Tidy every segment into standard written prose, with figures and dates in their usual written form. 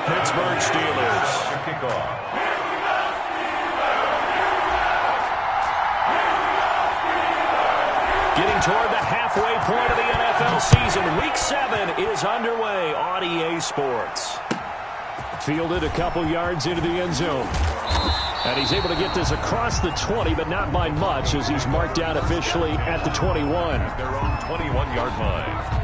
Pittsburgh Steelers. Kickoff. Getting toward the halfway point of the NFL season. Week 7 is underway on EA Sports. Fielded a couple yards into the end zone. And he's able to get this across the 20, but not by much, as he's marked down officially at the 21. Their own 21-yard line.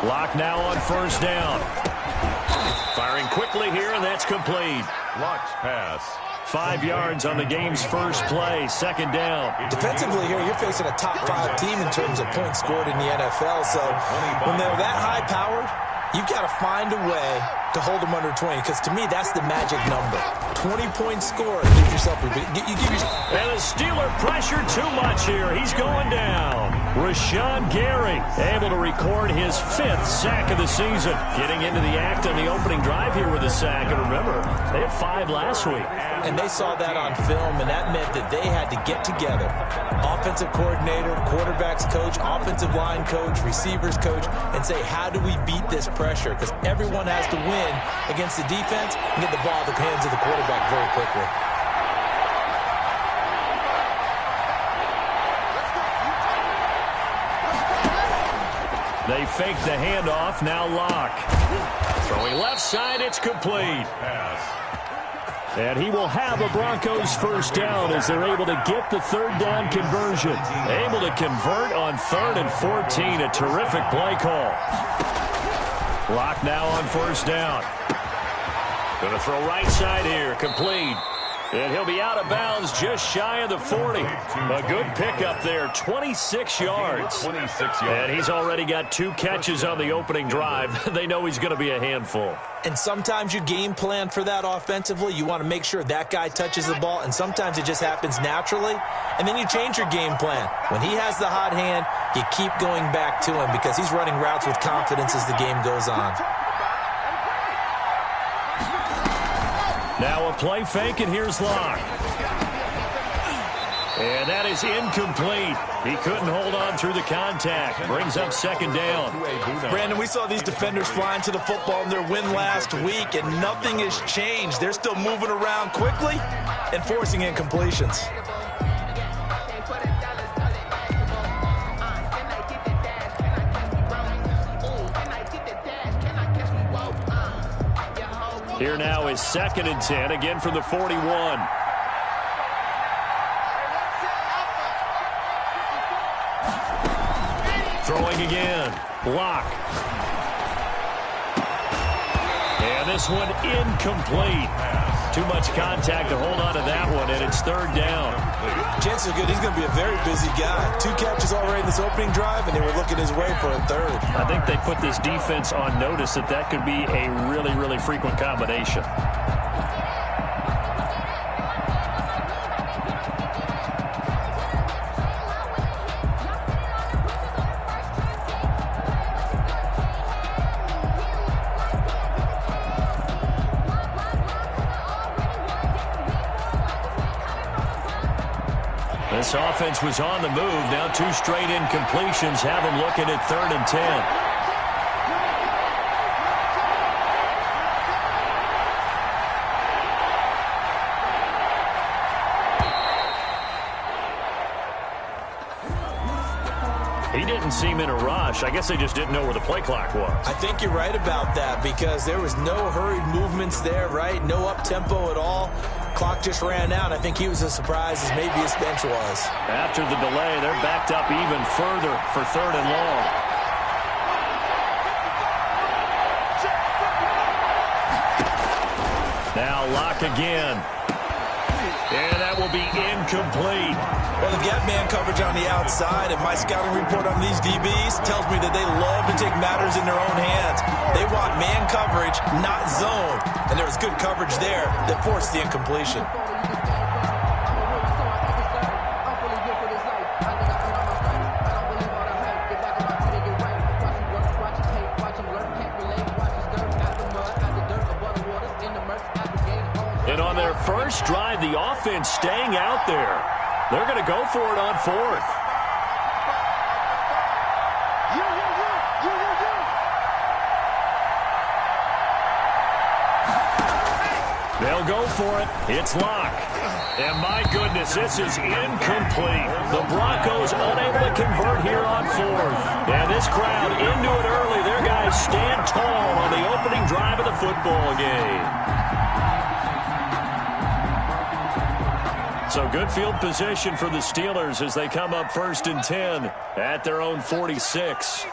Lock now on first down. Firing quickly here, and that's complete. Lock's pass. 5 yards on the game's first play. Second down. Defensively here, you're facing a top-5 team in terms of points scored in the NFL. So when they're that high-powered, you've got to find a way to hold them under 20, because to me, that's the magic number. 20 points scored. Give yourself a big. And the Steeler pressure too much here. He's going down. Rashawn Gary able to record his 5th sack of the season. Getting into the act on the opening drive here with a sack. And remember, they had 5 last week. And they saw that on film, and that meant that they had to get together. Offensive coordinator, quarterbacks coach, offensive line coach, receivers coach, and say, how do we beat this pressure? Because everyone has to win against the defense and get the ball in the hands of the quarterback very quickly. They fake the handoff, now Lock. Throwing left side, it's complete. And he will have a Broncos first down as they're able to get the third down conversion. Able to convert on 3rd and 14. A terrific play call. Lock now on first down. Going to throw right side here. Complete. And he'll be out of bounds just shy of the 40. A good pickup there, 26 yards. 26 yards. And he's already got 2 catches on the opening drive. They know he's going to be a handful. And sometimes you game plan for that offensively. You want to make sure that guy touches the ball, and sometimes it just happens naturally. And then you change your game plan. When he has the hot hand, you keep going back to him because he's running routes with confidence as the game goes on. Now a play fake, and here's Lock. And that is incomplete. He couldn't hold on through the contact. Brings up second down. Brandon, we saw these defenders flying to the football in their win last week, and nothing has changed. They're still moving around quickly and forcing incompletions. Here now is 2nd and 10, again from the 41. Throwing again. Lock. And this one incomplete. Too much contact to hold on to that one, and it's 3rd down. Chances are good he's going to be a very busy guy. 2 catches already in this opening drive, and they were looking his way for a 3rd. I think they put this defense on notice that could be a really, really frequent combination. This offense was on the move. Now 2 straight incompletions have them looking at 3rd and 10. He didn't seem in a rush. I guess they just didn't know where the play clock was. I think you're right about that because there was no hurried movements there, right? No up-tempo at all. Clock just ran out. I think he was as surprised as maybe his bench was. After the delay, they're backed up even further for 3rd and long. Now Lock again. And that will be incomplete. Well, they've got man coverage on the outside, and my scouting report on these DBs tells me that they love to take matters in their own hands. They want man coverage, not zone. And there was good coverage there that forced the incompletion. And on their first drive, the offense staying out there. They're going to go for it on fourth. They'll go for it. It's Locke. And my goodness, this is incomplete. The Broncos unable to convert here on fourth. And this crowd into it early. Their guys stand tall on the opening drive of the football game. So good field position for the Steelers as they come up 1st and 10 at their own 46.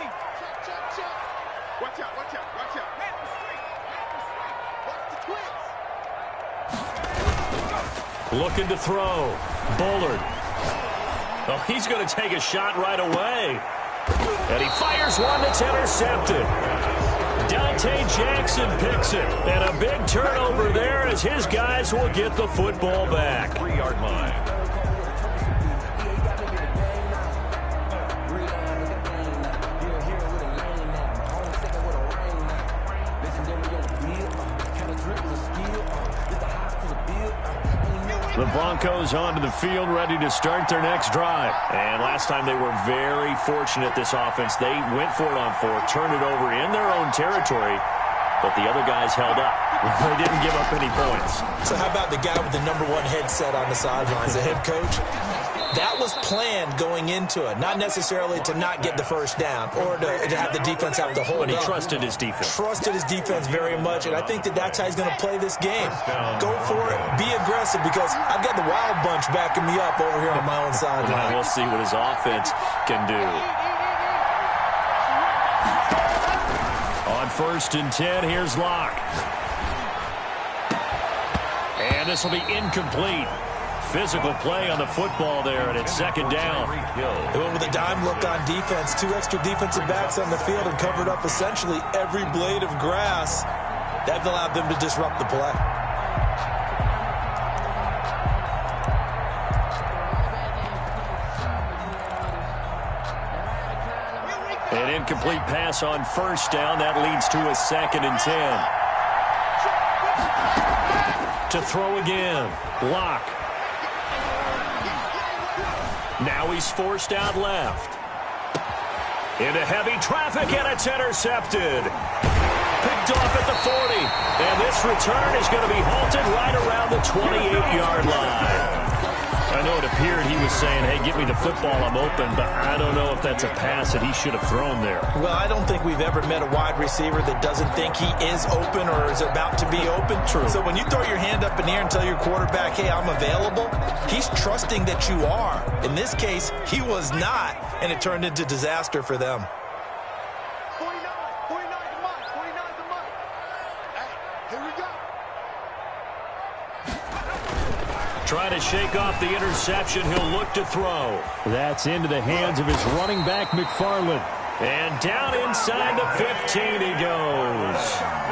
Looking to throw. Bullard. Oh, he's going to take a shot right away. And he fires one that's intercepted. Dante Jackson picks it. And a big turnover there as his guys will get the football back. 3-yard line. The Broncos onto the field, ready to start their next drive. And last time they were very fortunate, this offense. They went for it on fourth, turned it over in their own territory, but the other guys held up. They didn't give up any points. So how about the guy with the #1 headset on the sidelines, the head coach? That was planned going into it, not necessarily to not get the first down or to have the defense have to hold But he up. trusted his defense. Trusted his defense very much, and I think that that's how he's going to play this game. Go for it. Be aggressive because I've got the wild bunch backing me up over here on my own sideline. We'll see what his offense can do. On 1st and 10, here's Locke. And this will be incomplete. Physical play on the football there, and it's 2nd down. They went with a dime look on defense. 2 extra defensive backs on the field and covered up essentially every blade of grass. That allowed them to disrupt the play. An incomplete pass on 1st down. That leads to a 2nd and 10. To throw again. Locke. Now he's forced out left. Into heavy traffic, and it's intercepted. Picked off at the 40. And this return is going to be halted right around the 28-yard line. I know it appeared he was saying, hey, get me the football, I'm open, but I don't know if that's a pass that he should have thrown there. Well, I don't think we've ever met a wide receiver that doesn't think he is open or is about to be open. True. So when you throw your hand up in the air and tell your quarterback, hey, I'm available, he's trusting that you are. In this case, he was not, and it turned into disaster for them. Trying to shake off the interception. He'll look to throw. That's into the hands of his running back, McFarland. And down inside the 15 he goes.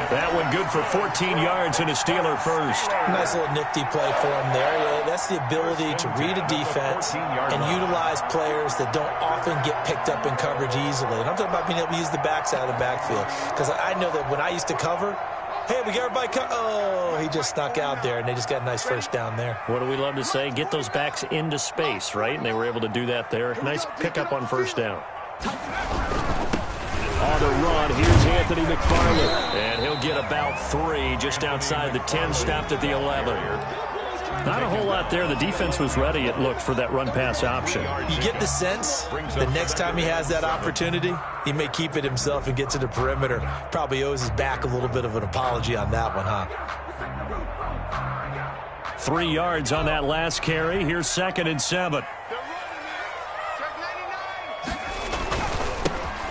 That one good for 14 yards and a Steeler first. Nice little nifty play for him there. Yeah, that's the ability to read a defense and utilize players that don't often get picked up in coverage easily. And I'm talking about being able to use the backs out of the backfield. Because I know that when I used to cover, hey, we got everybody oh, he just snuck out there, and they just got a nice first down there. What do we love to say? Get those backs into space, right? And they were able to do that there. Nice pickup on 1st down. On the run, here's Anthony McFarland. And he'll get about 3 just outside the 10, stopped at the 11. Not a whole lot there. The defense was ready, it looked, for that run-pass option. You get the sense that next time he has that opportunity, he may keep it himself and get to the perimeter. Probably owes his back a little bit of an apology on that one, huh? 3 yards on that last carry. Here's 2nd and 7.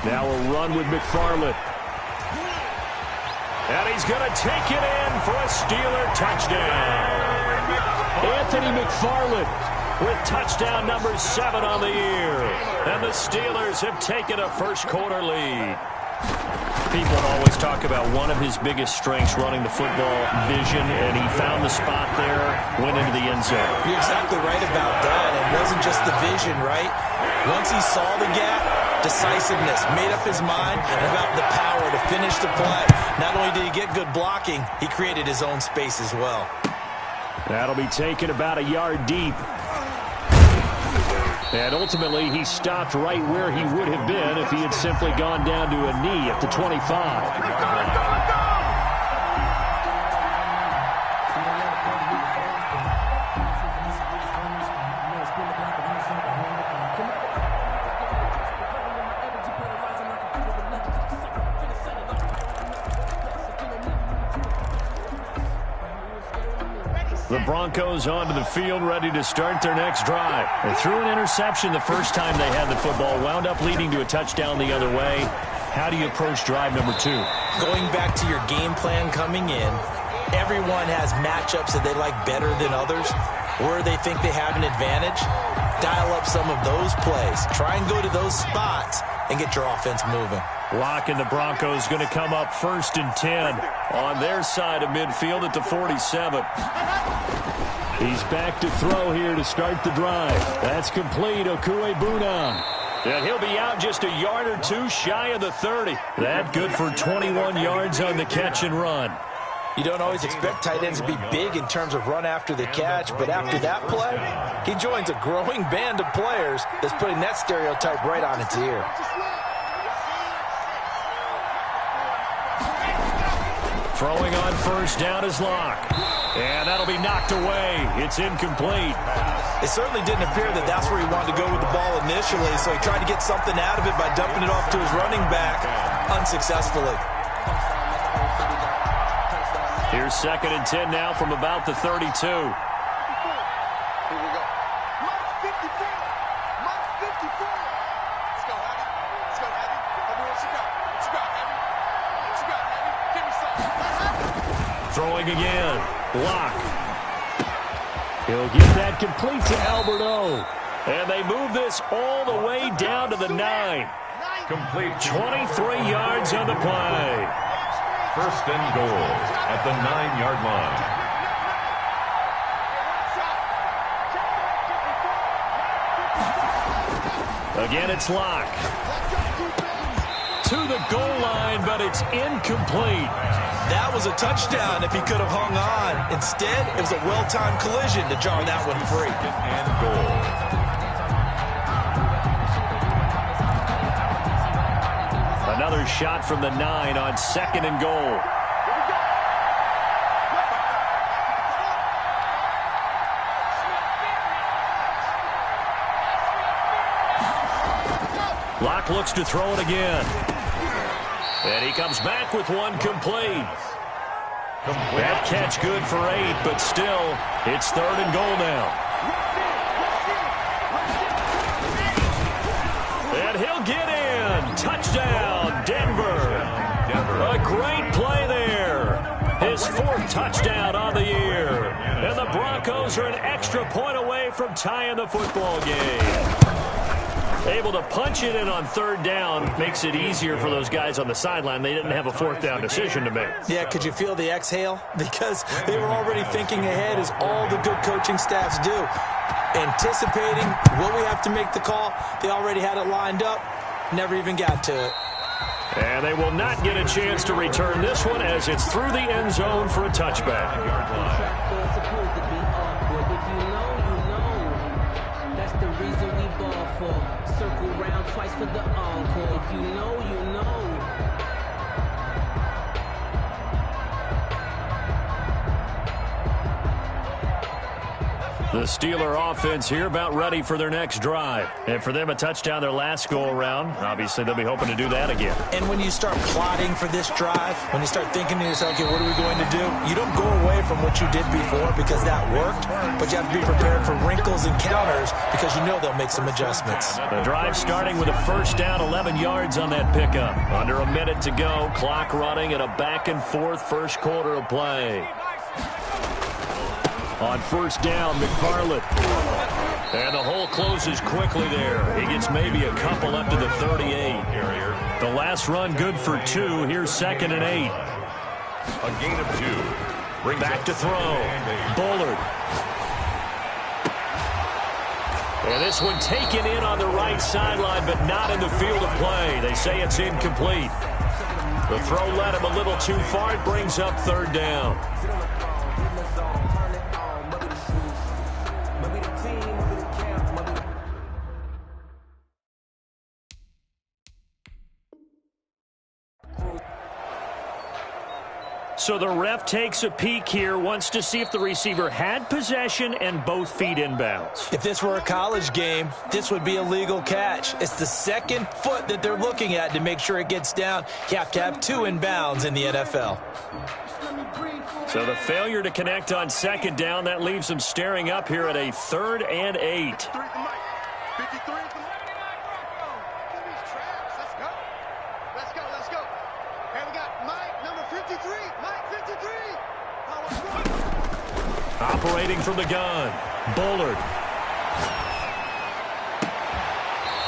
Now a run with McFarland. And he's going to take it in for a Steeler touchdown. Anthony McFarland with touchdown number 7 on the year. And the Steelers have taken a first-quarter lead. People always talk about one of his biggest strengths running the football, vision, and he found the spot there, went into the end zone. You're exactly right about that. It wasn't just the vision, right? Once he saw the gap, decisiveness, made up his mind, and about the power to finish the play. Not only did he get good blocking, he created his own space as well. That'll be taken about a yard deep. And ultimately, he stopped right where he would have been if he had simply gone down to a knee at the 25. The Broncos onto the field, ready to start their next drive. They threw an interception the first time they had the football, wound up leading to a touchdown the other way. How do you approach drive number 2? Going back to your game plan coming in, everyone has matchups that they like better than others, where they think they have an advantage. Dial up some of those plays. Try and go to those spots and get your offense moving. Lock and the Broncos going to come up 1st and 10 on their side of midfield at the 47. He's back to throw here to start the drive. That's complete. Okuebuna. And he'll be out just a yard or 2 shy of the 30. That good for 21 yards on the catch and run. You don't always expect tight ends to be big in terms of run after the catch, but after that play, he joins a growing band of players that's putting that stereotype right on its ear. Throwing on 1st down is Locke. And that'll be knocked away. It's incomplete. It certainly didn't appear that that's where he wanted to go with the ball initially, so he tried to get something out of it by dumping it off to his running back unsuccessfully. Here's 2nd and 10 now from about the 32. Throwing again. Locke. He'll get that complete to Alberto. And they move this all the way down to the 9. Complete. 23 yards on the play. 1st and goal at the 9-yard line. Again, it's Locke. To the goal line, but it's incomplete. That was a touchdown if he could have hung on. Instead, it was a well-timed collision to jar that one free. And goal. Another shot from the 9 on 2nd and goal. Locke looks to throw it again. And he comes back with one complete. That catch good for 8, but still, it's 3rd and goal now. And he'll get in. Touchdown, Denver. A great play there. His 4th touchdown on the year. And the Broncos are an extra point away from tying the football game. Able to punch it in on 3rd down makes it easier for those guys on the sideline. They didn't have a 4th down decision to make. Yeah, could you feel the exhale? Because they were already thinking ahead, as all the good coaching staffs do. Anticipating what we have to make the call. They already had it lined up. Never even got to it. And they will not get a chance to return this one as it's through the end zone for a touchback. Circle round twice for the encore. If you know, you know. The Steeler offense here about ready for their next drive. And for them, a touchdown their last go-around. Obviously, they'll be hoping to do that again. And when you start plotting for this drive, when you start thinking to yourself, okay, what are we going to do? You don't go away from what you did before because that worked, but you have to be prepared for wrinkles and counters because you know they'll make some adjustments. The drive starting with a 1st down, 11 yards on that pickup. Under a minute to go, clock running, and a back-and-forth 1st quarter of play. On first down, McFarland. And the hole closes quickly there. He gets maybe a couple up to the 38. The last run good for 2. Here's 2nd and 8. A gain of 2. Back to throw. Bullard. And this one taken in on the right sideline, but not in the field of play. They say it's incomplete. The throw led him a little too far. It brings up 3rd down. So the ref takes a peek here, wants to see if the receiver had possession and both feet inbounds. If this were a college game, this would be a legal catch. It's the 2nd foot that they're looking at to make sure it gets down. You have to have 2 inbounds in the NFL. So the failure to connect on 2nd down, that leaves them staring up here at a 3rd and 8. Operating from the gun, Bullard.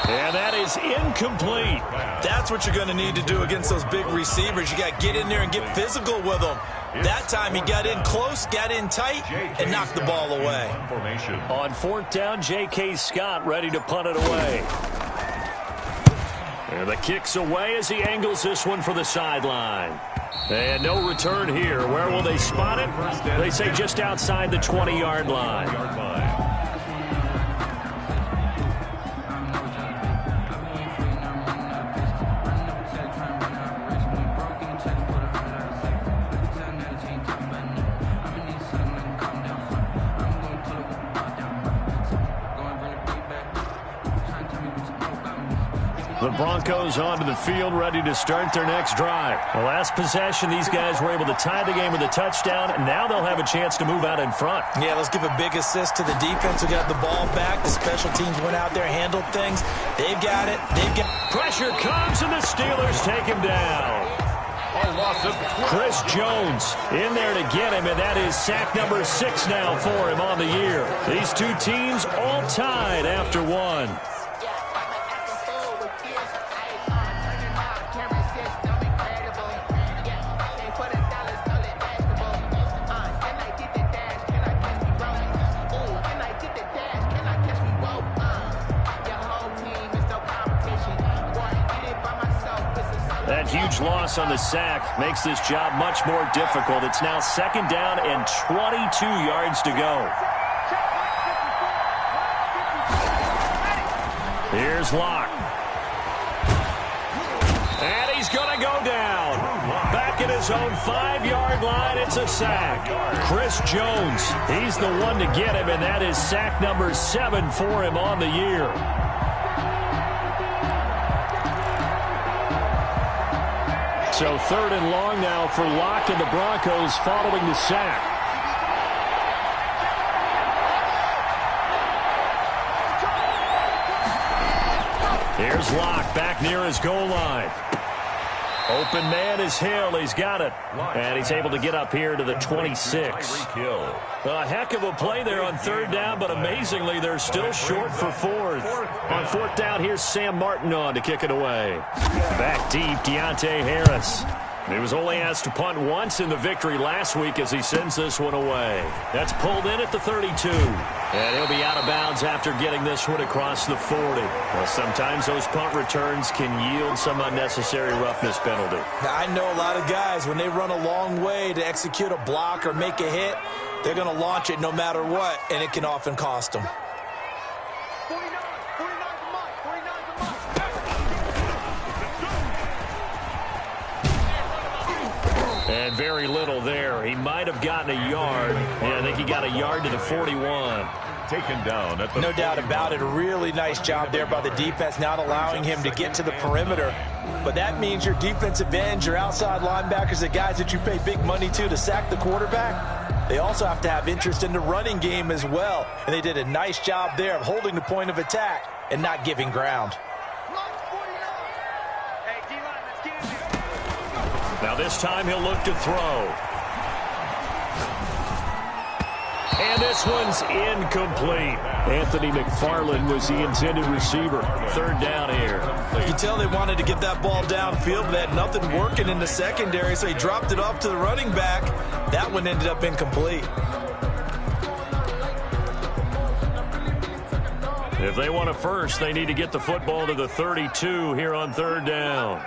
And that is incomplete. That's what you're going to need to do against those big receivers. You got to get in there and get physical with them. That time he got in close, got in tight, and knocked the ball away. On 4th down, J.K. Scott ready to punt it away. And the kick's away as he angles this one for the sideline. And no return here. Where will they spot it? They say just outside the 20-yard line. The Broncos onto the field, ready to start their next drive. The last possession, these guys were able to tie the game with a touchdown, and now they'll have a chance to move out in front. Yeah, let's give a big assist to the defense who got the ball back. The special teams went out there, handled things. They've got it. Pressure comes, and the Steelers take him down. Chris Jones in there to get him, and that is sack number 6 now for him on the year. These two teams all tied after one. That huge loss on the sack makes this job much more difficult. It's now 2nd down and 22 yards to go. Here's Locke. And he's going to go down. Back at his own 5-yard line, it's a sack. Chris Jones, he's the one to get him, and that is sack number 7 for him on the year. So 3rd and long now for Locke and the Broncos following the sack. Here's Locke back near his goal line. Open man is Hill. He's got it. And he's able to get up here to the 26. A heck of a play there on 3rd down, but amazingly, they're still short for 4th. On 4th down, here's Sam Martin on to kick it away. Back deep, Deontay Harris. He was only asked to punt once in the victory last week as he sends this one away. That's pulled in at the 32. And he'll be out of bounds after getting this one across the 40. Well, sometimes those punt returns can yield some unnecessary roughness penalty. Now, I know a lot of guys, when they run a long way to execute a block or make a hit, they're going to launch it no matter what, and it can often cost them. And very little there. He might have gotten a yard. Yeah, I think he got a yard to the 41. Taken down at the no doubt about it. A really nice job there by the defense, not allowing him to get to the perimeter. But that means your defensive ends, your outside linebackers, the guys that you pay big money to sack the quarterback, they also have to have interest in the running game as well. And they did a nice job there of holding the point of attack and not giving ground. Now this time he'll look to throw. And this one's incomplete. Anthony McFarland was the intended receiver. Third down here. You can tell they wanted to get that ball downfield, but they had nothing working in the secondary, so he dropped it off to the running back. That one ended up incomplete. If they want a first, they need to get the football to the 32 here on third down.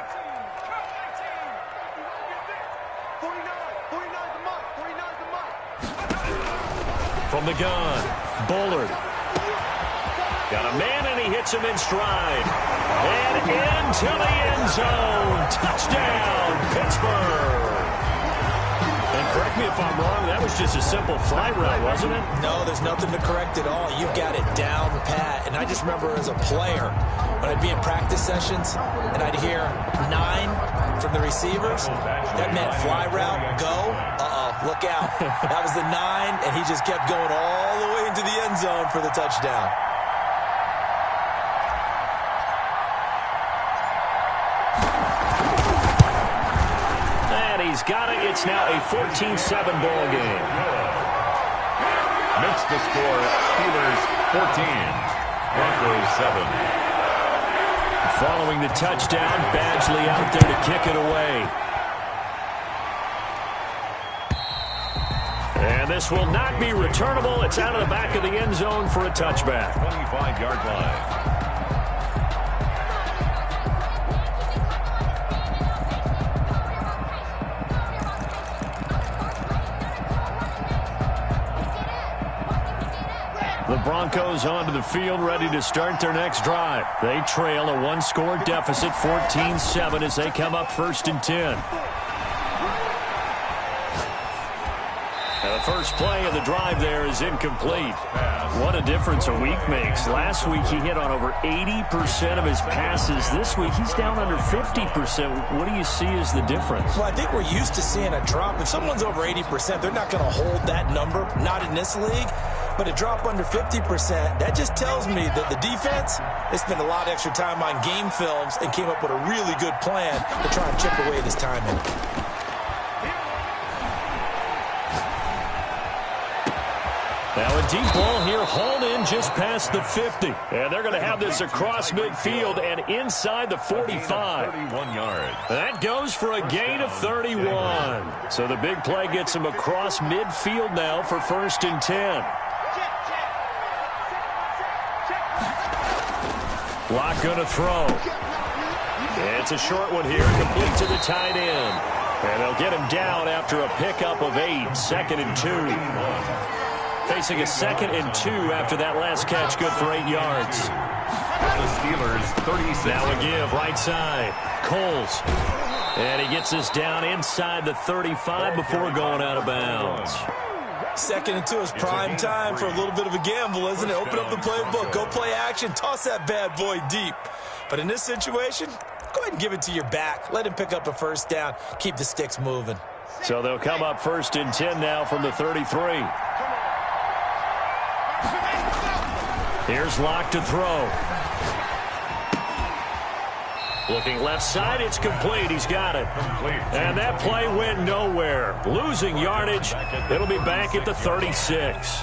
From the gun, Bullard. Got a man, and he hits him in stride. And into the end zone. Touchdown, Pittsburgh. And correct me if I'm wrong, that was just a simple fly route, wasn't it? No, there's nothing to correct at all. You've got it down pat. And I just remember as a player, when I'd be in practice sessions, and I'd hear 9 from the receivers, that meant fly route, go, look out. That was the 9, and he just kept going all the way into the end zone for the touchdown. And he's got it. It's now a 14-7 ball game. Makes the score Steelers 14, Broncos 7. Following the touchdown, Badgley out there to kick it away. And this will not be returnable. It's out of the back of the end zone for a touchback. 25-yard line. The Broncos onto the field, ready to start their next drive. They trail a one-score deficit, 14-7, as they come up 1st and 10. The first play of the drive there is incomplete. What a difference a week makes. Last week he hit on over 80% of his passes. This week he's down under 50%. What do you see as the difference? Well, I think we're used to seeing a drop. If someone's over 80%, they're not going to hold that number, not in this league. But a drop under 50%, that just tells me that the defense, they spent a lot of extra time on game films and came up with a really good plan to try and chip away this timing. Now a deep ball here, hauled in just past the 50. And they're going to have this across midfield and inside the 45. 31 yards. That goes for a gain of 31. So the big play gets him across midfield now for 1st and 10. Lock going to throw. It's a short one here, complete to the tight end. And they'll get him down after a pickup of 8, 2nd and 2. Facing a 2nd and 2 after that last catch, good for 8 yards. The Steelers 36. Now a give, right side. Coles. And he gets us down inside the 35 before going out of bounds. 2nd and 2 is prime time for a little bit of a gamble, isn't it? Open up the playbook, go play action, toss that bad boy deep. But in this situation, go ahead and give it to your back. Let him pick up a first down. Keep the sticks moving. So they'll come up 1st and 10 now from the 33. Here's Locke to throw. Looking left side, it's complete. He's got it. And that play went nowhere. Losing yardage. It'll be back at the 36.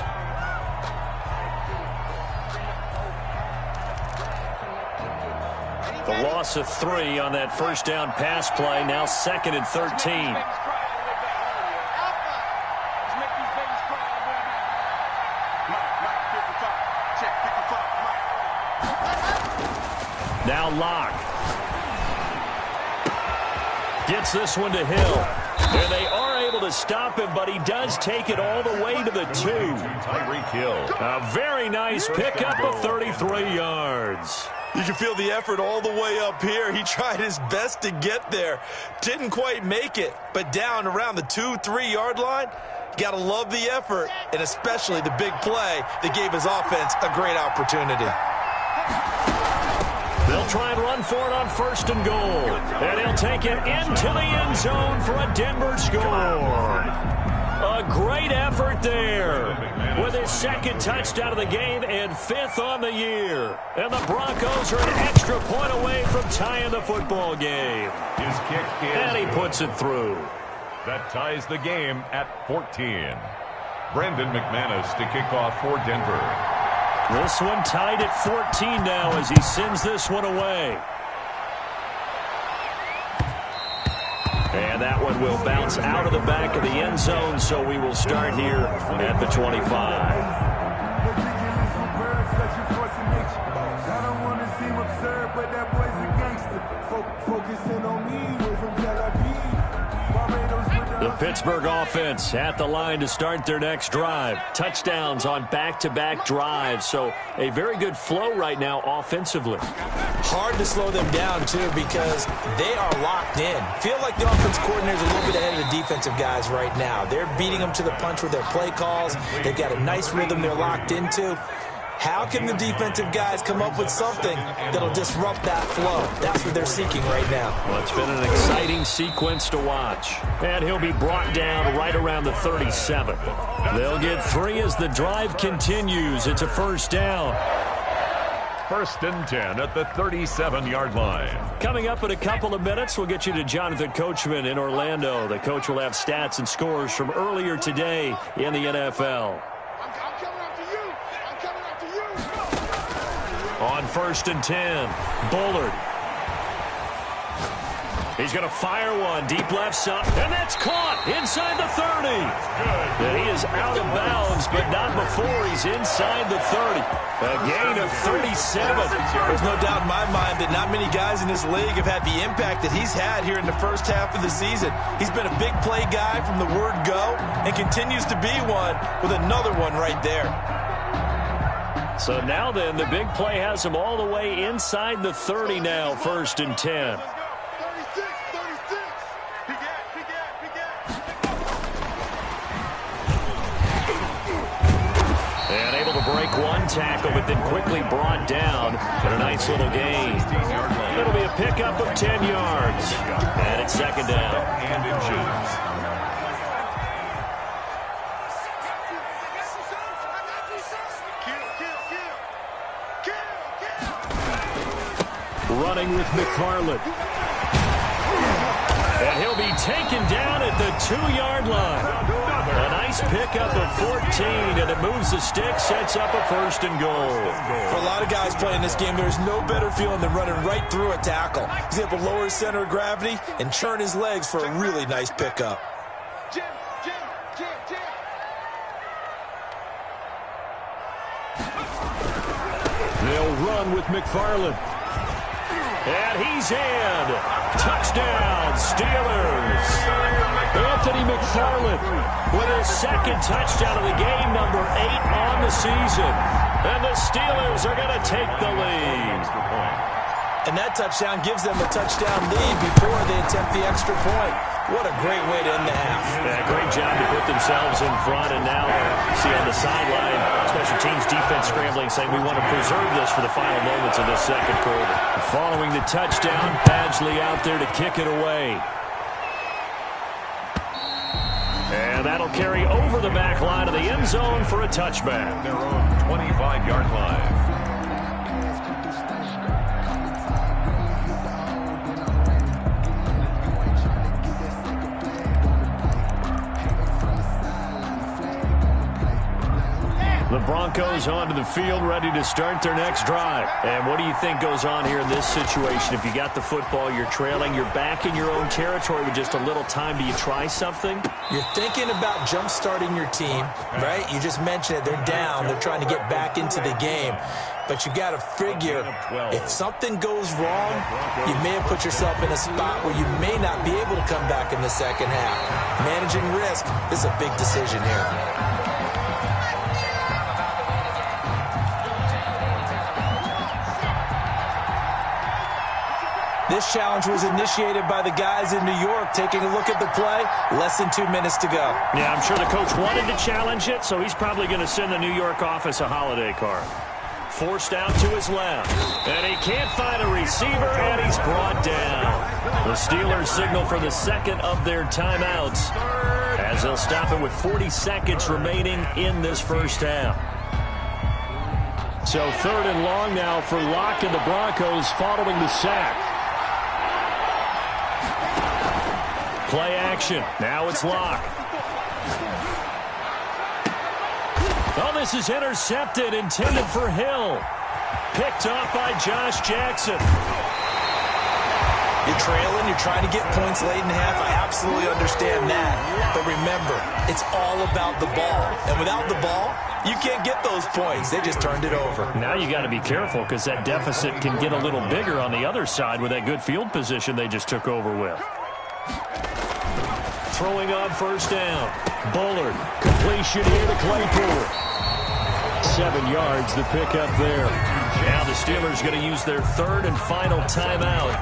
The loss of 3 on that first down pass play. Now 2nd and 13. Now Locke. Gets this one to Hill. And they are able to stop him, but he does take it all the way to the 2. Tyreek Hill. A very nice pickup of 33 yards. You can feel the effort all the way up here. He tried his best to get there. Didn't quite make it, but down around the 2-3 yard line, you got to love the effort, and especially the big play that gave his offense a great opportunity. They'll try and run for it on 1st and goal. And he'll take it into the end zone for a Denver score. A great effort there with his 2nd touchdown of the game and 5th on the year. And the Broncos are an extra point away from tying the football game. His kick is And he puts it through. That ties the game at 14. Brandon McManus to kick off for Denver. This one tied at 14 now as he sends this one away. And that one will bounce out of the back of the end zone, so we will start here at the 25. The Pittsburgh offense at the line to start their next drive. Touchdowns on back-to-back drives, so a very good flow right now offensively. Hard to slow them down, too, because they are locked in. Feel like the offense coordinator is a little bit ahead of the defensive guys right now. They're beating them to the punch with their play calls. They've got a nice rhythm they're locked into. How can the defensive guys come up with something that'll disrupt that flow? That's what they're seeking right now. Well, it's been an exciting sequence to watch. And he'll be brought down right around the 37. They'll get 3 as the drive continues. It's a first down. 1st and 10 at the 37-yard line. Coming up in a couple of minutes, we'll get you to Jonathan Coachman in Orlando. The coach will have stats and scores from earlier today in the NFL. On 1st and 10, Bullard. He's going to fire one deep left side, and that's caught inside the 30. And he is out of bounds, but not before he's inside the 30. A gain of 37. There's no doubt in my mind that not many guys in this league have had the impact that he's had here in the first half of the season. He's been a big play guy from the word go and continues to be one with another one right there. So now then, the big play has him all the way inside the 30 now, 1st and 10. And able to break one tackle, but then quickly brought down. But a nice little gain. It'll be a pickup of 10 yards. And it's 2nd down. And inches. Running with McFarland. And he'll be taken down at the 2-yard line. A nice pickup of 14, and it moves the stick, sets up a 1st and goal. For a lot of guys playing this game, there's no better feeling than running right through a tackle. He's able to lower his center of gravity and churn his legs for a really nice pickup. They'll run with McFarland. And he's in. Touchdown, Steelers. Anthony McFarland with his 2nd touchdown of the game, number 8 on the season. And the Steelers are going to take the lead. And that touchdown gives them a touchdown lead before they attempt the extra point. What a great way to end the half. Yeah, great job to put themselves in front. And now, see on the sideline, special teams defense scrambling, saying we want to preserve this for the final moments of this 2nd quarter. Following the touchdown, Badgley out there to kick it away. And that'll carry over the back line of the end zone for a touchback. Their own 25-yard line. The Broncos onto the field, ready to start their next drive. And what do you think goes on here in this situation? If you got the football, you're trailing, you're back in your own territory with just a little time. Do you try something? You're thinking about jump-starting your team, right? You just mentioned it. They're down. They're trying to get back into the game. But you got to figure, if something goes wrong, you may have put yourself in a spot where you may not be able to come back in the second half. Managing risk is a big decision here. This challenge was initiated by the guys in New York. Taking a look at the play, less than 2 minutes to go. Yeah, I'm sure the coach wanted to challenge it, so he's probably going to send the New York office a holiday card. Forced out to his left, and he can't find a receiver, and he's brought down. The Steelers signal for the 2nd of their timeouts as they'll stop it with 40 seconds remaining in this first half. So 3rd and long now for Locke and the Broncos following the sack. Play action. Now it's Locke. Oh, this is intercepted, intended for Hill. Picked up by Josh Jackson. You're trailing, you're trying to get points late in half. I absolutely understand that. But remember, it's all about the ball. And without the ball, you can't get those points. They just turned it over. Now you got to be careful because that deficit can get a little bigger on the other side with that good field position they just took over with. Throwing on first down. Bullard. Completion here to Claypool. 7 yards the pickup there. Now the Steelers going to use their third and final timeout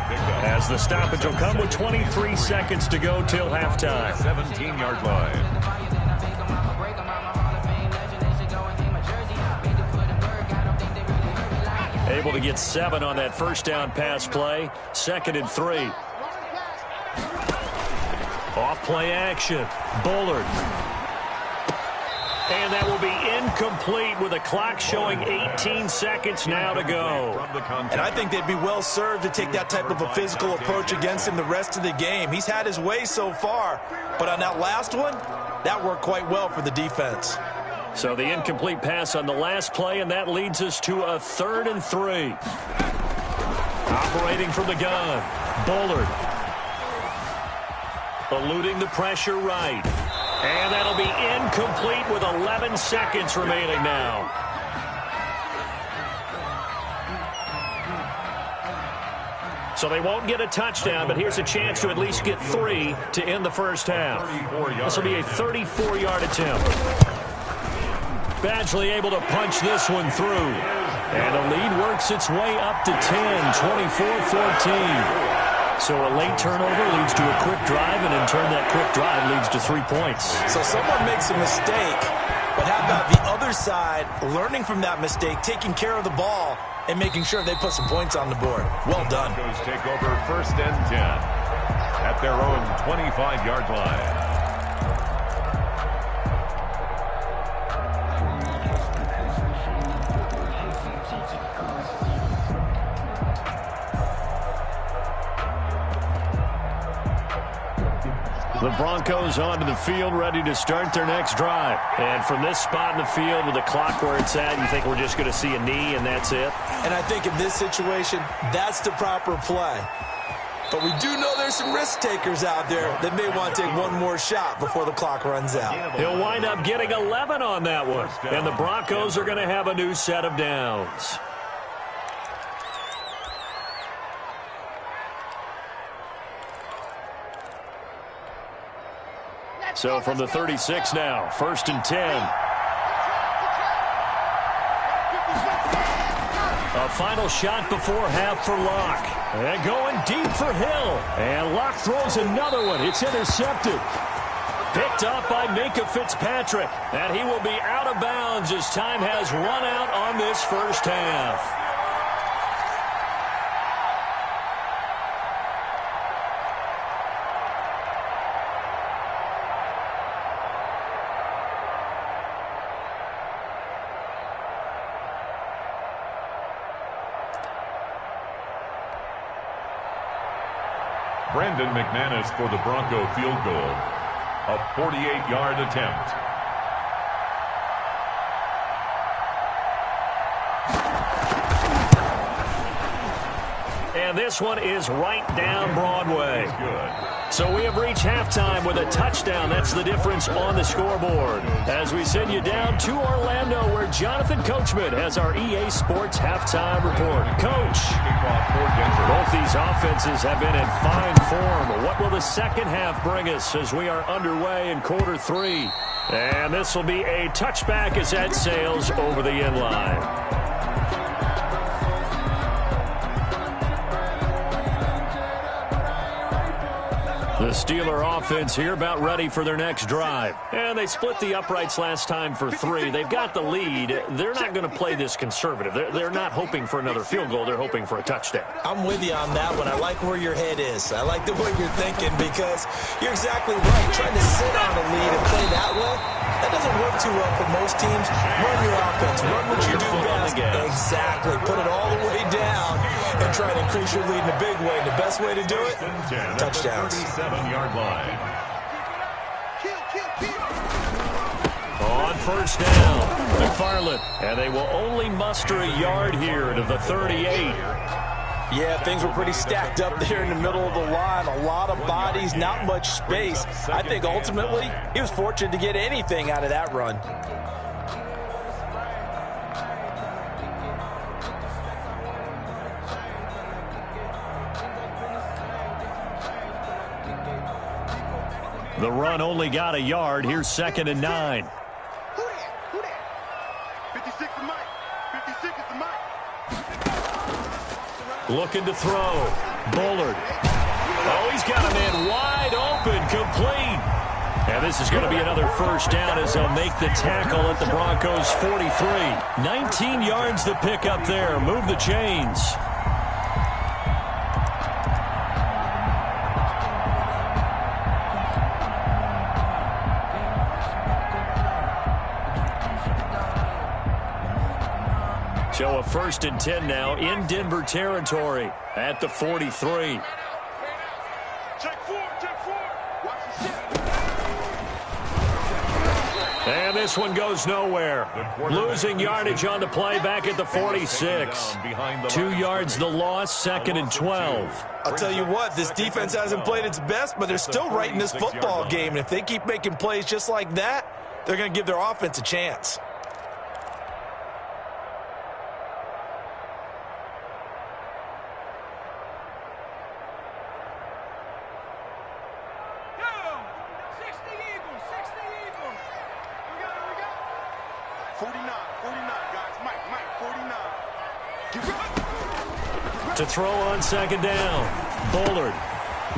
as the stoppage will come with 23 seconds to go till halftime. 17-yard line. Able to get 7 on that first down pass play. 2nd and 3. Off play action. Bullard. And that will be incomplete with the clock showing 18 seconds now to go. And I think they'd be well served to take that type of a physical approach against him the rest of the game. He's had his way so far, but on that last one, that worked quite well for the defense. So the incomplete pass on the last play, and that leads us to a 3rd and 3. Operating from the gun, Bullard. Eluding the pressure right. And that'll be incomplete with 11 seconds remaining now. So they won't get a touchdown, but here's a chance to at least get 3 to end the first half. This will be a 34-yard attempt. Badgley able to punch this one through. And the lead works its way up to 10, 24-14. So a late turnover leads to a quick drive, and in turn that quick drive leads to 3 points. So someone makes a mistake, but how about the other side learning from that mistake, taking care of the ball, and making sure they put some points on the board? Well done. Broncos take over 1st and 10 at their own 25-yard line. The Broncos onto the field, ready to start their next drive. And from this spot in the field with the clock where it's at, you think we're just going to see a knee and that's it? And I think in this situation, that's the proper play. But we do know there's some risk takers out there that may want to take one more shot before the clock runs out. He'll wind up getting 11 on that one. And the Broncos are going to have a new set of downs. So from the 36 now, 1st and 10. A final shot before half for Locke. And going deep for Hill. And Locke throws another one. It's intercepted. Picked up by Minkah Fitzpatrick. And he will be out of bounds as time has run out on this first half. Brandon McManus for the Bronco field goal. A 48-yard attempt. And this one is right down Broadway. Good. So we have reached halftime with a touchdown. That's the difference on the scoreboard. As we send you down to Orlando, where Jonathan Coachman has our EA Sports halftime report. Coach, both these offenses have been in fine form. What will the second half bring us as we are underway in quarter 3? And this will be a touchback as that sails over the end line. The Steeler offense here about ready for their next drive. And they split the uprights last time for 3. They've got the lead. They're not going to play this conservative. They're not hoping for another field goal. They're hoping for a touchdown. I'm with you on that one. I like where your head is. I like the way you're thinking because you're exactly right. Trying to sit on a lead and play that way, that doesn't work too well for most teams. Run your offense. Run what you do best. Exactly. Put it all the way down and try to increase your lead in a big way. The best way to do it, touchdowns. 37-yard line. On first down, McFarland. And they will only muster a yard here to the 38. Yeah, things were pretty stacked up there in the middle of the line. A lot of bodies, not much space. I think ultimately he was fortunate to get anything out of that run. The run only got a yard. Here's 2nd and 9. Who that? 56 is Mike. 56 is the Mike. Looking to throw. Bullard. Oh, he's got a man wide open, complete. And this is going to be another first down as they'll make the tackle at the Broncos' 43. 19 yards to pick up there. Move the chains. So a 1st and 10 now in Denver territory at the 43. Check four. Watch the shit. And this one goes nowhere. Losing yardage on the play back at the 46. 2 yards the loss, 2nd and 12. I'll tell you what, this defense hasn't played its best, but they're still right in this football game. And if they keep making plays just like that, they're going to give their offense a chance. To throw on 2nd down. Bullard.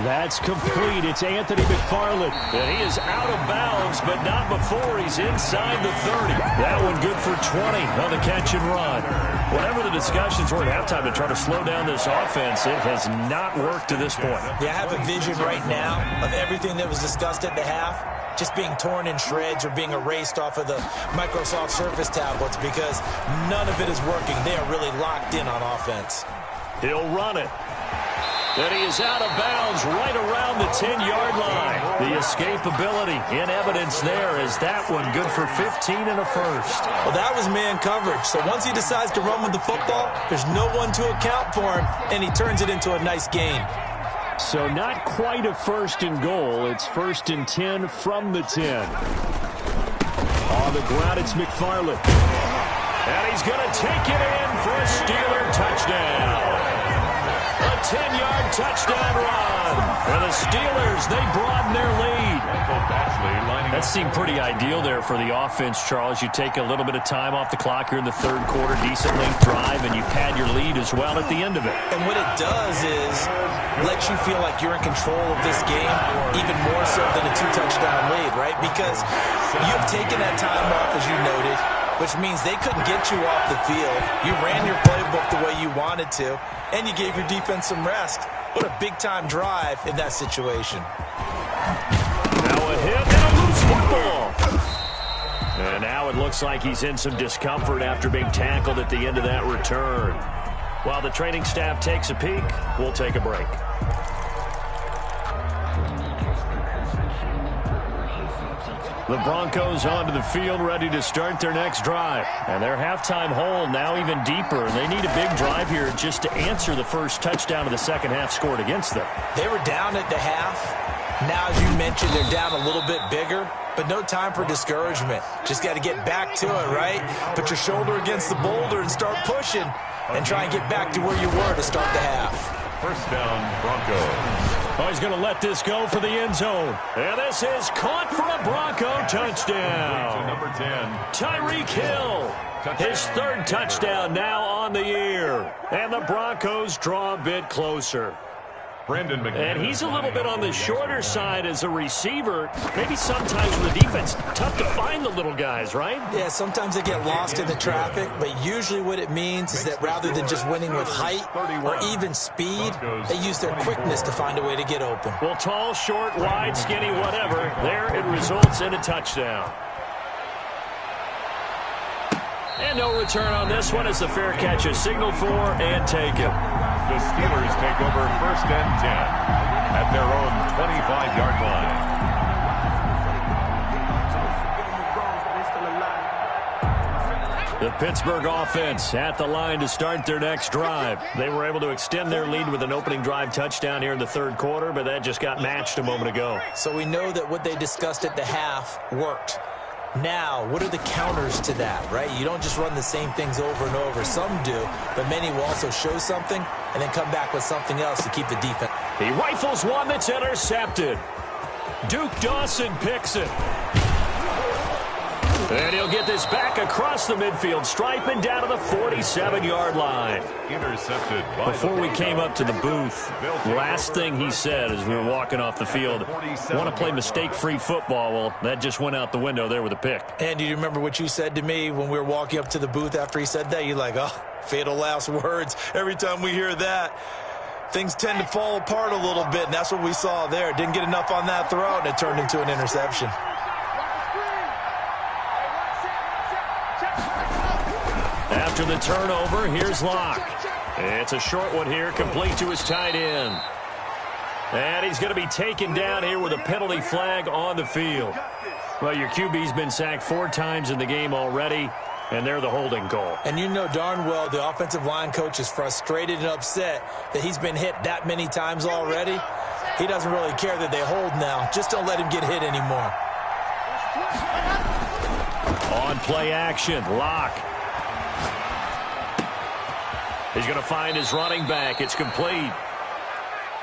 That's complete. It's Anthony McFarland. And he is out of bounds, but not before he's inside the 30. That one good for 20 on the catch and run. Whatever the discussions were at halftime to try to slow down this offense, it has not worked to this point. Yeah, I have a vision right now of everything that was discussed at the half just being torn in shreds or being erased off of the Microsoft Surface tablets because none of it is working. They are really locked in on offense. He'll run it. Then he is out of bounds right around the 10-yard line. The escapability in evidence there is that one good for 15 and a first. Well, that was man coverage. So once he decides to run with the football, there's no one to account for him, and he turns it into a nice gain. So not quite a 1st and goal. It's 1st and 10 from the 10. On the ground, it's McFarland. And he's going to take it in for a Steeler touchdown. A 10-yard touchdown run. For the Steelers, they broaden their lead. That seemed pretty ideal there for the offense, Charles. You take a little bit of time off the clock here in the 3rd quarter, decent length drive, and you pad your lead as well at the end of it. And what it does is lets you feel like you're in control of this game even more so than a 2-touchdown lead, right? Because you've taken that time off, as you noted, which means they couldn't get you off the field. You ran your playbook the way you wanted to, and you gave your defense some rest. What a big-time drive in that situation. Now a hit and a loose football. And now it looks like he's in some discomfort after being tackled at the end of that return. While the training staff takes a peek, we'll take a break. The Broncos onto the field, ready to start their next drive. And their halftime hole now even deeper. They need a big drive here just to answer the first touchdown of the second half scored against them. They were down at the half. Now, as you mentioned, they're down a little bit bigger, but no time for discouragement. Just got to get back to it, right? Put your shoulder against the boulder and start pushing and try and get back to where you were to start the half. First down, Broncos. Oh, he's going to let this go for the end zone. And this is caught for a Bronco touchdown. Number 10. Tyreek Hill. His 3rd touchdown now on the year. And the Broncos draw a bit closer. Brandon McManus. And he's a little bit on the shorter side as a receiver. Maybe sometimes for the defense, tough to find the little guys, right? Yeah, sometimes they get lost in the traffic, but usually what it means is that rather than just winning with height or even speed, they use their quickness to find a way to get open. Well, tall, short, wide, skinny, whatever, there it results in a touchdown. And no return on this one as the fair catch is signaled for and taken. The Steelers take over 1st and 10 at their own 25-yard line. The Pittsburgh offense at the line to start their next drive. They were able to extend their lead with an opening drive touchdown here in the third quarter, but that just got matched a moment ago. So we know that what they discussed at the half worked. Now, what are the counters to that, right? You don't just run the same things over and over. Some do, but many will also show something and then come back with something else to keep the defense. He rifles one that's intercepted. Duke Dawson picks it. And he'll get this back across the midfield stripe and down to the 47-yard line. Intercepted. Before we came up to the booth, last thing he said as we were walking off the field, want to play mistake-free football. Well, that just went out the window there with a pick. And do you remember what you said to me when we were walking up to the booth after he said that? You're like, oh, fatal last words. Every time we hear that, things tend to fall apart a little bit, and that's what we saw there. Didn't get enough on that throw, and it turned into an interception. After the turnover, here's Locke. It's a short one here, complete to his tight end. And he's going to be taken down here with a penalty flag on the field. Well, your QB's been sacked 4 times in the game already, and they're the holding call. And you know darn well the offensive line coach is frustrated and upset that he's been hit that many times already. He doesn't really care that they hold now. Just don't let him get hit anymore. On play action, Locke. He's going to find his running back. It's complete.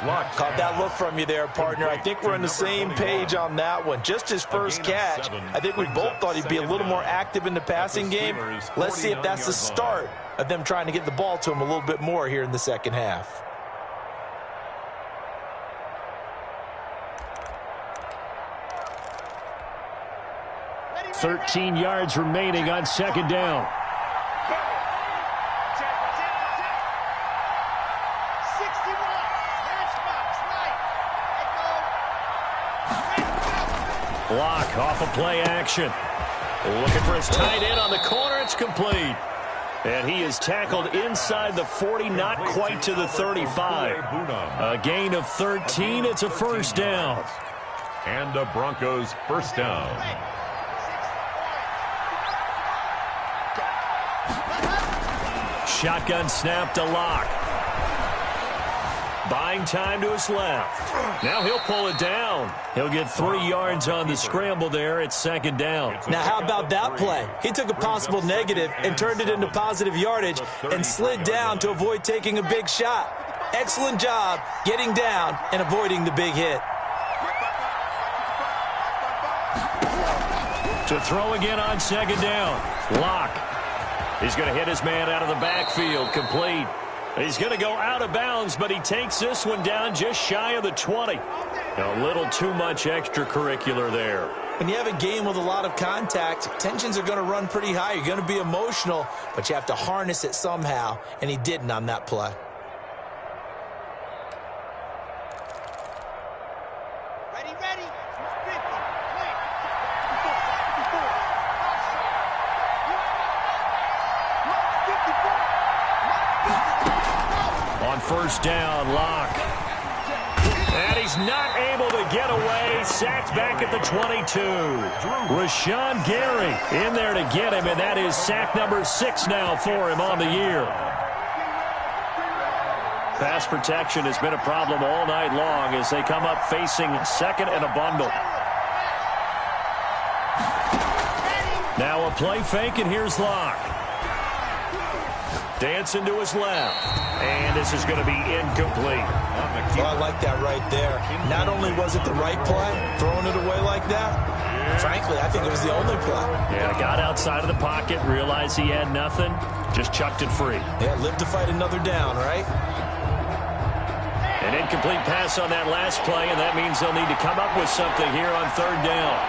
Caught that look from you there, partner. I think we're on the same page on that one. Just his first catch. I think we both thought he'd be a little more active in the passing game. Let's see if that's the start of them trying to get the ball to him a little bit more here in the second half. Ready. 13 yards remaining on second down. Block off of play action. Looking for his tight end on the corner. It's complete. And he is tackled inside the 40, not quite to the 35. A gain of 13. It's a first down. And the Broncos first down. Shotgun snap to Locke. Buying time to his left. Now he'll pull it down. He'll get 3 yards on the scramble there. It's second down. Now how about that play? He took a possible negative and turned it into positive yardage and slid down to avoid taking a big shot. Excellent job getting down and avoiding the big hit. To throw again on second down. Locke. He's going to hit his man out of the backfield. Complete. He's going to go out of bounds, but he takes this one down just shy of the 20. A little too much extracurricular there. When you have a game with a lot of contact, tensions are going to run pretty high. You're going to be emotional, but you have to harness it somehow, and he didn't on that play. Ready. On first down, Locke. And he's not able to get away. Sacked back at the 22. Rashawn Gary in there to get him, and that is sack number 6 now for him on the year. Pass protection has been a problem all night long as they come up facing second and a bundle. Now a play fake, and here's Locke. Dancing to his left. And this is going to be incomplete. Well, I like that right there. Not only was it the right play, throwing it away like that, frankly, I think it was the only play. Yeah, got outside of the pocket, realized he had nothing, just chucked it free. Yeah, live to fight another down, right? An incomplete pass on that last play, and that means they'll need to come up with something here on third down.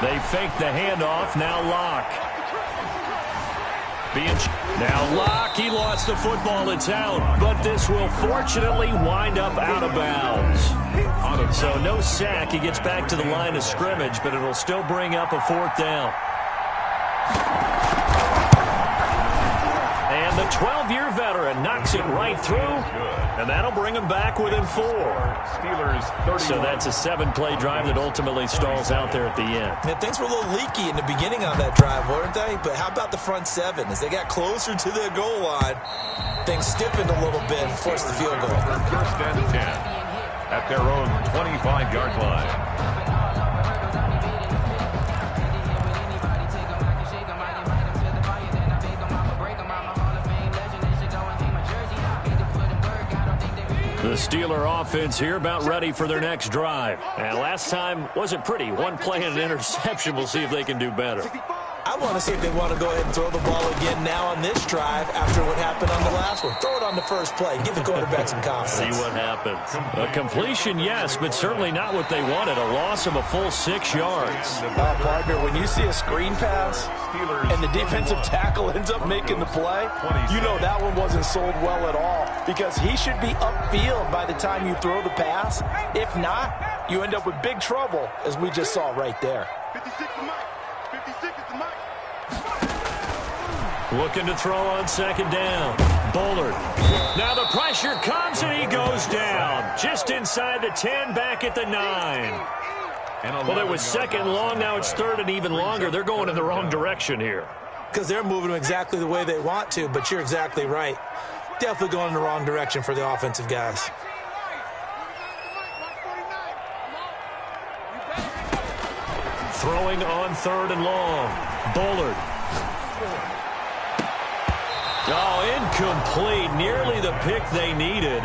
They fake the handoff. Now Locke. Now Locke, he lost the football. It's out. But this will fortunately wind up out of bounds. So no sack. He gets back to the line of scrimmage, but it'll still bring up a fourth down. And the 12-year veteran knocks it right through, and that'll bring him back within 4. Steelers 31. So that's a 7-play drive that ultimately stalls out there at the end. Yeah, things were a little leaky in the beginning on that drive, weren't they? But how about the front 7? As they got closer to the goal line, things stiffened a little bit and forced the field goal. First and 10 at their own 25-yard line. The Steeler offense here about ready for their next drive. And last time wasn't pretty. One play and an interception. We'll see if they can do better. I want to see if they want to go ahead and throw the ball again now on this drive after what happened on the last one. Throw it on the first play. Give the quarterback some confidence. See what happens. A completion, yes, but certainly not what they wanted. A loss of a full 6 yards. Partner, when you see a screen pass and the defensive tackle ends up making the play, you know that one wasn't sold well at all because he should be upfield by the time you throw the pass. If not, you end up with big trouble, as we just saw right there. 56 to Mike. 56 is to Mike. Looking to throw on second down. Bullard. Now the pressure comes and he goes down. Just inside the 10, back at the 9. Well, it was second long. Now it's third and even longer. They're going in the wrong direction here. Because they're moving them exactly the way they want to, but you're exactly right. Definitely going in the wrong direction for the offensive guys. Throwing on third and long. Bullard. Oh, incomplete. Nearly the pick they needed.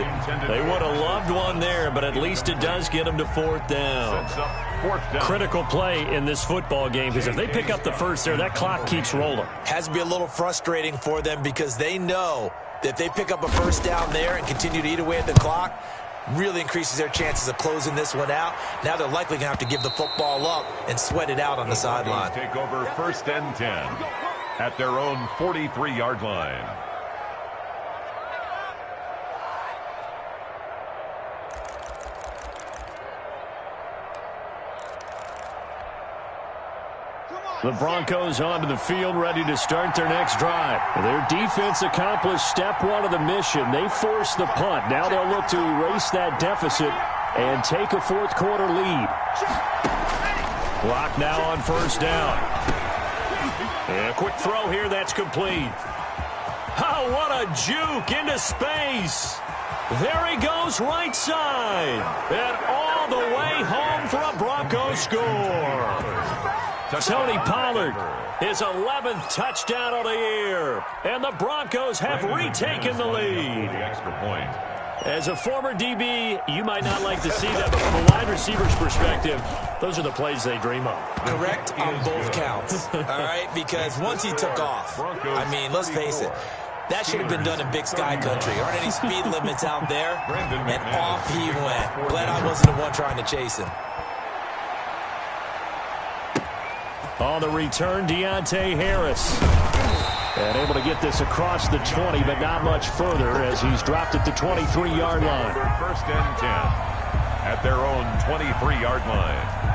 They would have loved one there, but at least it does get them to fourth down. Critical play in this football game because if they pick up the first there, that clock keeps rolling. Has to be a little frustrating for them because they know that if they pick up a first down there and continue to eat away at the clock, really increases their chances of closing this one out. Now they're likely going to have to give the football up and sweat it out on the sideline. Take over first and 10 at their own 43-yard line. The Broncos onto the field, ready to start their next drive. Their defense accomplished step 1 of the mission. They forced the punt. Now they'll look to erase that deficit and take a fourth quarter lead. Clock now on first down. And a quick throw here, that's complete. Oh, what a juke into space. There he goes right side. And all the way home for a Broncos score. Tony Pollard, his 11th touchdown of the year. And the Broncos have retaken the lead. Extra point. As a former DB, you might not like to see that, but from a wide receiver's perspective, those are the plays they dream of. Correct on both counts, all right? Because once he took off, I mean, let's face it, that should have been done in Big Sky Country. There aren't any speed limits out there, and off he went. Glad I wasn't the one trying to chase him. On the return, Deontay Harris. And able to get this across the 20, but not much further as he's dropped at the 23-yard line. First and 10 at their own 23-yard line.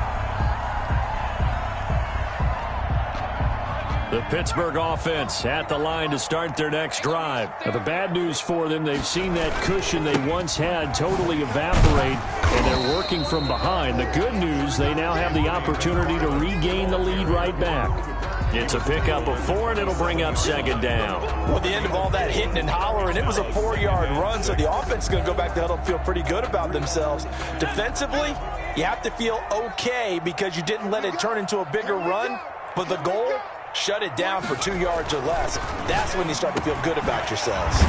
The Pittsburgh offense at the line to start their next drive. Now, the bad news for them, they've seen that cushion they once had totally evaporate, and they're working from behind. The good news, they now have the opportunity to regain the lead right back. It's a pickup of 4, and it'll bring up second down. Well, the end of all that hitting and hollering, it was a 4-yard run, so the offense is going to go back to huddle and feel pretty good about themselves. Defensively, you have to feel okay because you didn't let it turn into a bigger run, but the goal, shut it down for 2 yards or less. That's when you start to feel good about yourselves.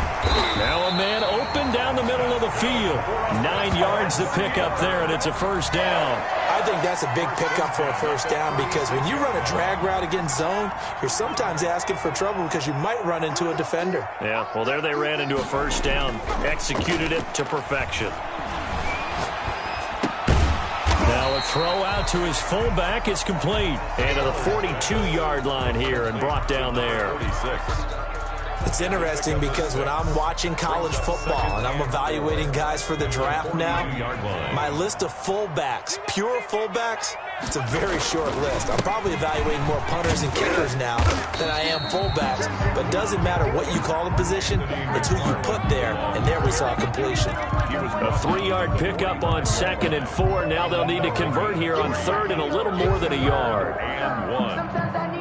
Now a man open down the middle of the field. 9 yards to pick up there, and it's a first down. I think that's a big pickup for a first down because when you run a drag route against zone, you're sometimes asking for trouble because you might run into a defender. Yeah, well, there they ran into a first down. Executed it to perfection. Now a throw out to his fullback is complete. And to the 42-yard line here and brought down there. 36. It's interesting because when I'm watching college football and I'm evaluating guys for the draft now, my list of fullbacks, pure fullbacks, it's a very short list. I'm probably evaluating more punters and kickers now than I am fullbacks, but it doesn't matter what you call the position, it's who you put there, and there we saw completion. A 3-yard pickup on 2nd and 4. Now they'll need to convert here on 3rd and a little more than a yard. And 1.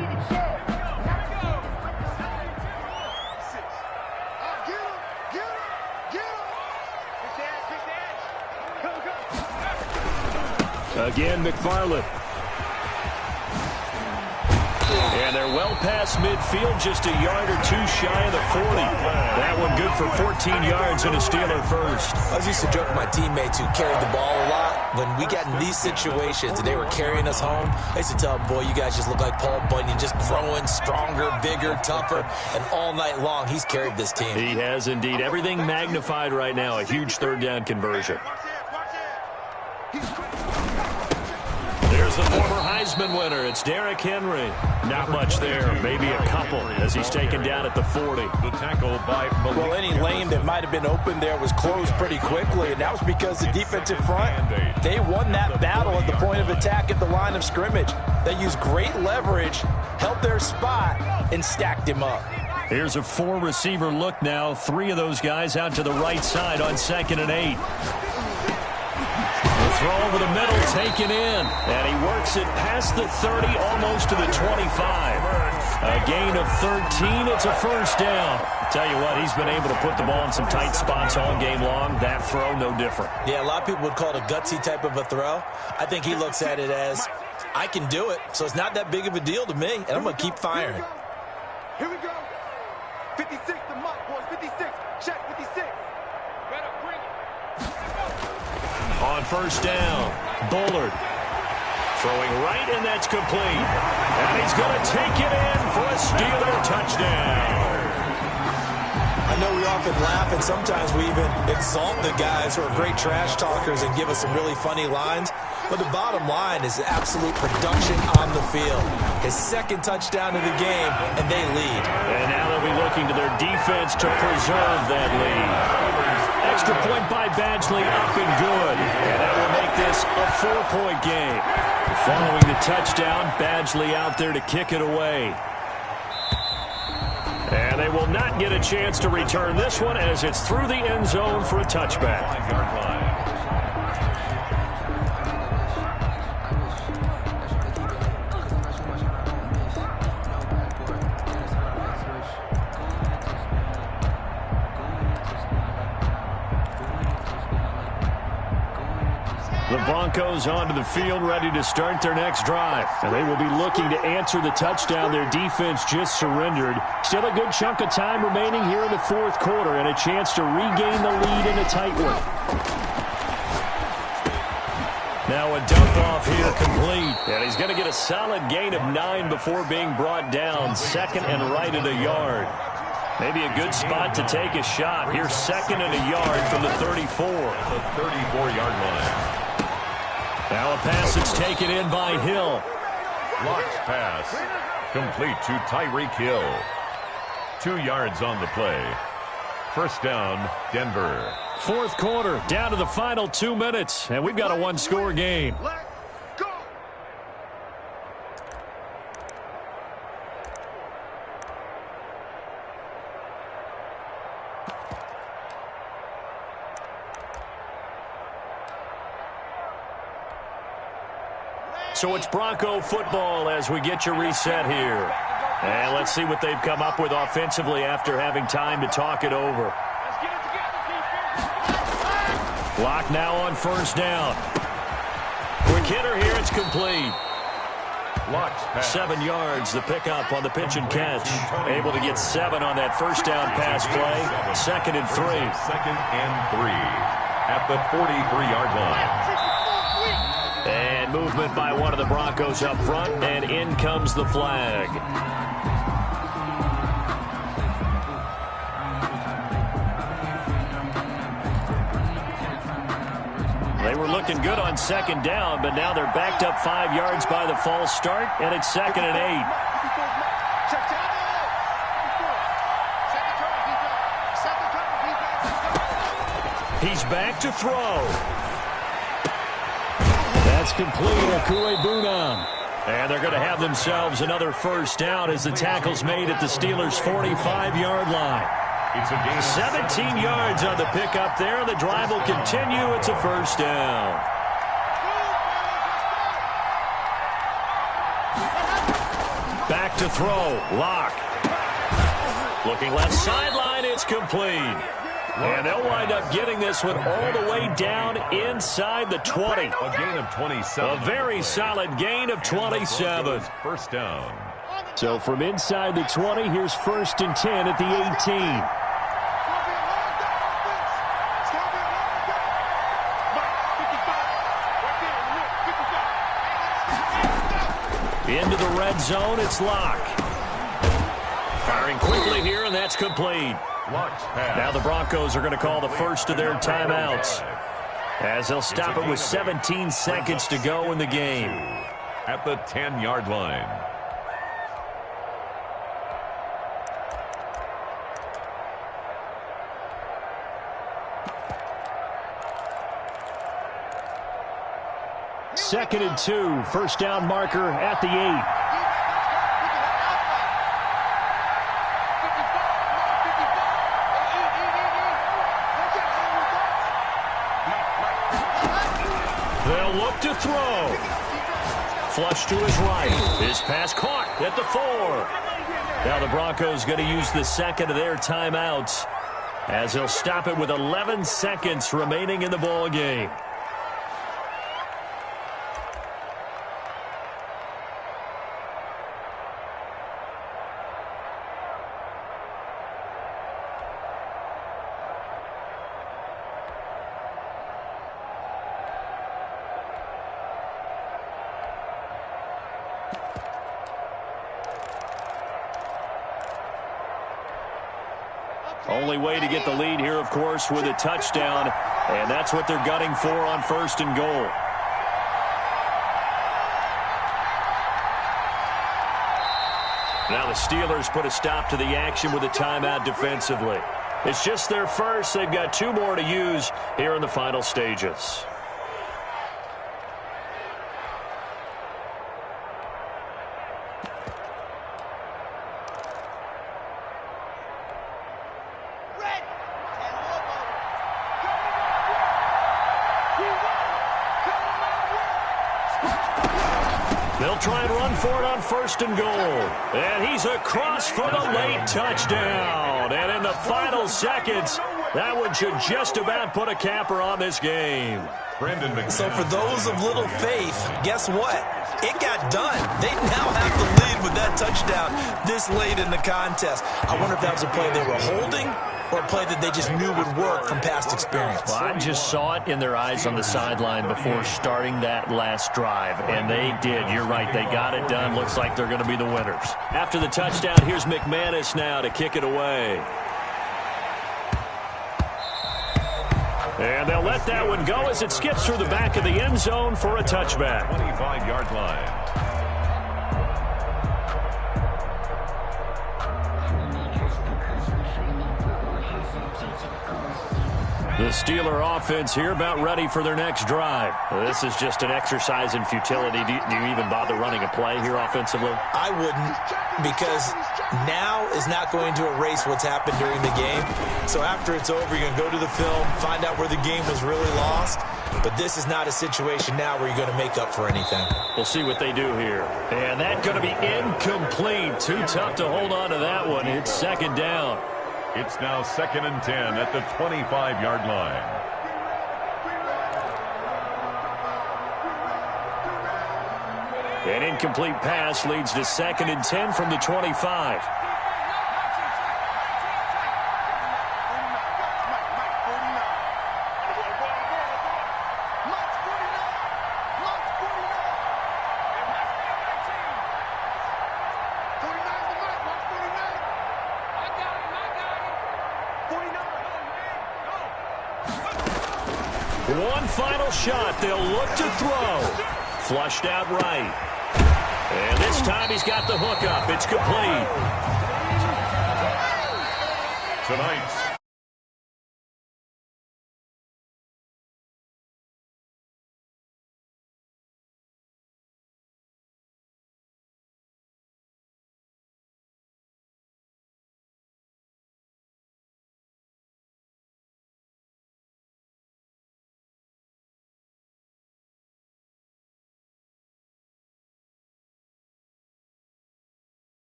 Again, McFarland. And they're well past midfield, just a yard or two shy of the 40. That one good for 14 yards and a Steeler first. I used to joke with my teammates who carried the ball a lot. When we got in these situations and they were carrying us home, I used to tell them, boy, you guys just look like Paul Bunyan, just growing stronger, bigger, tougher, and all night long he's carried this team. He has indeed. Everything magnified right now. A huge 3rd down conversion. There's the former Heisman winner. It's Derrick Henry. Not much there. Maybe a couple as he's taken down at the 40. The tackle by Malik. Well, any lane that might have been open there was closed pretty quickly, and that was because the defensive front, they won that battle at the point of attack at the line of scrimmage. They used great leverage, held their spot, and stacked him up. Here's a 4-receiver look now. 3 of those guys out to the right side on 2nd and 8. Throw over the middle, taken in. And he works it past the 30, almost to the 25. A gain of 13. It's a first down. Tell you what, he's been able to put the ball in some tight spots all game long. That throw, no different. Yeah, a lot of people would call it a gutsy type of a throw. I think he looks at it as, I can do it, so it's not that big of a deal to me, and I'm going to keep firing. Here we go. 56 to Mike, boys. 56. Check 56. Better bring it. On first down, Bullard throwing right, and that's complete. And he's going to take it in for a Steeler touchdown. I know we often laugh, and sometimes we even exalt the guys who are great trash talkers and give us some really funny lines. But the bottom line is absolute production on the field. His 2nd touchdown of the game, and they lead. And now they'll be looking to their defense to preserve that lead. Extra point by Badgley, up and good. And that will make this a 4-point game. Following the touchdown, Badgley out there to kick it away. And they will not get a chance to return this one as it's through the end zone for a touchback. 5-yard line. The Broncos onto the field, ready to start their next drive. And they will be looking to answer the touchdown their defense just surrendered. Still a good chunk of time remaining here in the 4th quarter and a chance to regain the lead in a tight one. Now a dump off here complete. And he's going to get a solid gain of 9 before being brought down. 2nd and right at a yard. Maybe a good spot to take a shot. Here's 2nd and a yard from the 34. The 34-yard line. Now a pass that's taken in by Hill. Blocked pass. Complete to Tyreek Hill. 2 yards on the play. First down, Denver. 4th quarter, down to the final 2 minutes, and we've got a 1-score game. Let's go. So it's Bronco football as we get you reset here. And let's see what they've come up with offensively after having time to talk it over. Block now on first down. Quick hitter here, it's complete. Blocked pass. 7 yards, the pickup on the pitch and catch. Able to get 7 on that first down pass play. 2nd and 3. 2nd and 3 at the 43-yard line. And movement by one of the Broncos up front, and in comes the flag. They were looking good on 2nd down, but now they're backed up 5 yards by the false start, and it's 2nd and 8. He's back to throw. That's complete. Okuebunam. And they're going to have themselves another first down as the tackle's made at the Steelers' 45-yard line. It's a gain of 17 yards on the pickup there. The drive will continue. It's a first down. Back to throw. Lock. Looking left sideline. It's complete. And they'll wind up getting this one all the way down inside the 20. A gain of 27. A very solid gain of 27. First down. So from inside the 20, here's 1st and 10 at the 18. Into the red zone, it's Lock. Firing quickly here, and that's complete. Now the Broncos are going to call the first of their timeouts, as they'll stop it with 17 seconds to go in the game. At the 10-yard line. Second and 2, first down marker at the 8. They'll look to throw. Flush to his right. His pass caught at the 4. Now the Broncos going to use the second of their timeouts, as they'll stop it with 11 seconds remaining in the ball game. Only way to get the lead here, of course, with a touchdown, and that's what they're gunning for on 1st and goal. Now the Steelers put a stop to the action with a timeout defensively. It's just their first. They've got 2 more to use here in the final stages. They'll try and run for it on 1st and goal. And he's across for the late touchdown. And in the final seconds, that one should just about put a capper on this game. So for those of little faith, guess what? It got done. They now have the lead with that touchdown this late in the contest. I wonder if that was a play they were holding or a play that they just knew would work from past experience. Well, I just saw it in their eyes on the sideline before starting that last drive, and they did. You're right. They got it done. Looks like they're going to be the winners. After the touchdown, here's McManus now to kick it away. And they'll let that one go as it skips through the back of the end zone for a touchback. 25-yard line. The Steeler offense here about ready for their next drive. This is just an exercise in futility. Do you even bother running a play here offensively? I wouldn't, because now is not going to erase what's happened during the game. So after it's over, you're going to go to the film, find out where the game was really lost. But this is not a situation now where you're going to make up for anything. We'll see what they do here. And that's going to be incomplete. Too tough to hold on to that one. It's 2nd down. It's now 2nd and 10 at the 25-yard line. An incomplete pass leads to 2nd and 10 from the 25. One final shot. They'll look to throw. Flushed out right. And this time he's got the hook up. It's complete. Tonight's